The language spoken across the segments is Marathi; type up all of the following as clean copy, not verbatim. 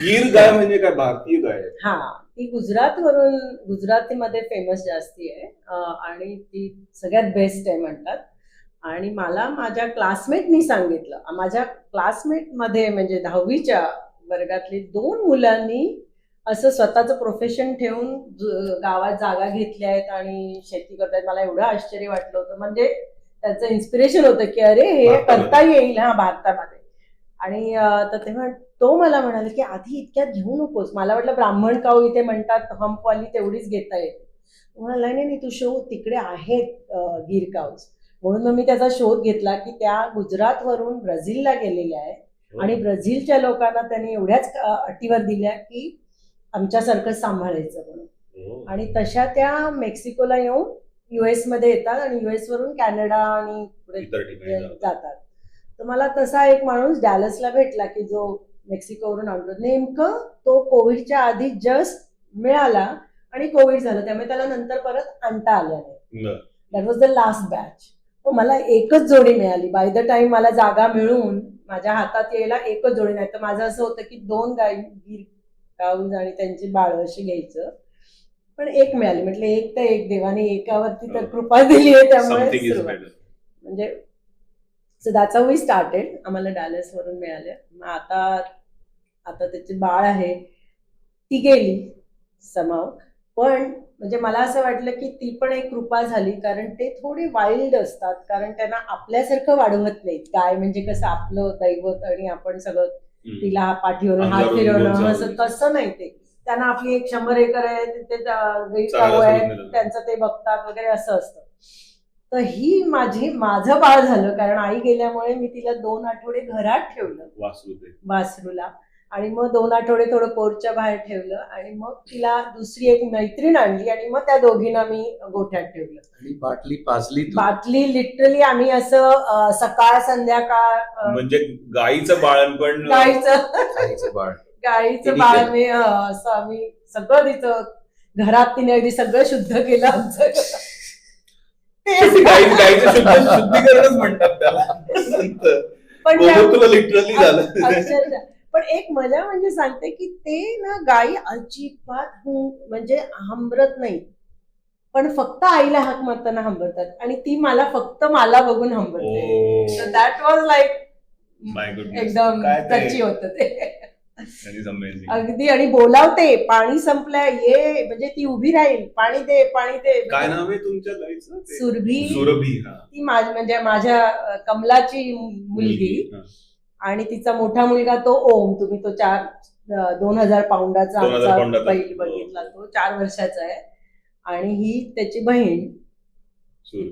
गीर गाय म्हणजे काय भारतीय गाय आहे? हा, ती गुजरातवरून, गुजरातीमध्ये फेमस जास्ती आहे आणि ती सगळ्यात बेस्ट आहे म्हणतात. आणि मला माझ्या क्लासमेटनी सांगितलं, माझ्या क्लासमेटमध्ये म्हणजे 10वीच्या वर्गातली 2 मुलांनी असं स्वतःचं प्रोफेशन ठेवून गावात जागा घेतल्या आहेत आणि शेती करतायत. मला एवढं आश्चर्य वाटलं होतं, म्हणजे त्यांचं इन्स्पिरेशन होतं की अरे हे करता येईल हा भारतामध्ये. आणि तर तेव्हा तो मला म्हणाला की आधी इतक्यात घेऊ नकोस. मला वाटलं ब्राह्मण काऊ इथे म्हणतात हंपवाली तेवढीच घेता येते. म्हणाला नाही नाही, तू शोध, तिकडे आहेत गिर काऊज. म्हणून मग मी त्याचा शोध घेतला की त्या गुजरातवरून ब्राझीलला गेलेल्या आहेत आणि ब्राझीलच्या लोकांना त्यांनी एवढ्याच अटीवर दिल्या की आमच्यासारखं सांभाळायचं म्हणून. आणि तशा त्या मेक्सिकोला येऊन US मध्ये येतात आणि US वरून कॅनडा आणि पुढे जातात. तर मला तसा एक माणूस डॅलसला भेटला की जो मेक्सिकोवरून आणतो. नेमकं तो कोविडच्या आधी जस्ट मिळाला आणि कोविड झालं, त्यामुळे त्याला नंतर परत आणता आलं नाही. That was the last batch. मला एकच जोडी मिळाली. बाय द टाइम मला जागा मिळून माझ्या हातात यायला एकच जोडी. नाही तर माझं असं होतं की 2 गाय गिर काऊज आणि त्यांची बाळ अशी घ्यायचं, पण एक मिळाली. म्हटलं एक तर एक, देवाने एकावरती तर कृपा दिली आहे, त्यामुळे म्हणजे so that's how we started. आम्हाला डॅलस वरून मिळाले. आता त्याची बाळ आहे, ती गेली समाव. पण म्हणजे मला असं वाटलं की ती पण एक कृपा झाली, कारण ते थोडे वाईल्ड असतात, कारण त्यांना आपल्यासारखं वाढवत नाहीत. गाय म्हणजे कसं आपलं दैवत आणि आपण सगळं तिला पाठीवरून हात फिरवणं, असं तसं नाही. ते त्यांना आपली 100 एकर आहे, ते गाव आहे, त्यांचं ते बघतात वगैरे असं असतं. तर ही माझं बाळ झालं, कारण आई गेल्यामुळे मी तिला 2 आठवडे घरात ठेवलं वासरूला. आणि मग 2 आठवडे थोडं पोरच्या बाहेर ठेवलं आणि मग तिला दुसरी एक मैत्रीण आणली आणि मग त्या दोघींना मी गोठ्यात ठेवलं. आणि बाटली पाजली. बाटली लिटरली आम्ही असं सकाळ संध्याकाळ, म्हणजे गाईचं बाळणपण, गाईचं बाळ मी असं आम्ही सगळं तिचं घरात तिने अगदी सगळं शुद्ध केलं आमचं. गाईचं शुद्धीकरणच म्हणतात त्याला. पण तुला लिटरली झालं. पण एक मजा म्हणजे सांगते की ते ना गाई अजिबात म्हणजे हंबरत नाही, पण फक्त आईला हाक मारताना हंबरतात आणि ती फक्त मला बघून हंबरते. दॅट वॉज लाईक एकदम टची होतं ते अगदी. आणि बोलावते, पाणी संपलंय ये, म्हणजे ती उभी राहील, पाणी दे पाणी दे. काय नाव आहे तुमच्या गाईचं? सुरभी. ती म्हणजे माझ्या कमलाची मुलगी. आणि तिचा मोठा मुलगा तो ओम, तुम्ही तो 2000 पाऊंडाचा आमचा बैल बघितला, तो 4 वर्षाचा आहे. आणि ही त्याची बहीण.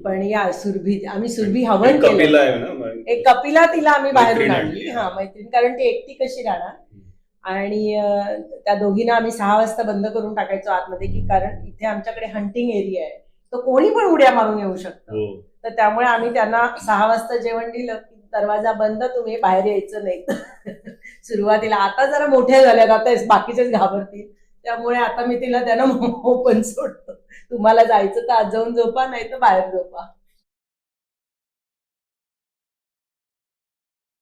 पण या सुरभी, आम्ही सुरभी हवन केलं. एक कपिला तिला आम्ही बाहेरून आणली, हा मैत्रीण, कारण ती एकटी कशी राहणार. आणि त्या दोघींना आम्ही 6 वाजता बंद करून टाकायचो आतमध्ये, की कारण इथे आमच्याकडे हंटिंग एरिया आहे, तर कोणी पण उड्या मारून येऊ शकतं. तर त्यामुळे आम्ही त्यांना 6 वाजता जेवण दिलं, दरवाजा बंद, तुम्ही बाहेर यायचं नाही. सुरुवातीला, आता जरा मोठ्या झाल्यात, आता बाकीचेच घाबरतील, त्यामुळे आता मी तिला त्यांना ओपन सोडतो. तुम्हाला जायचं तर आज जाऊन झोपा, नाही तर बाहेर झोपा.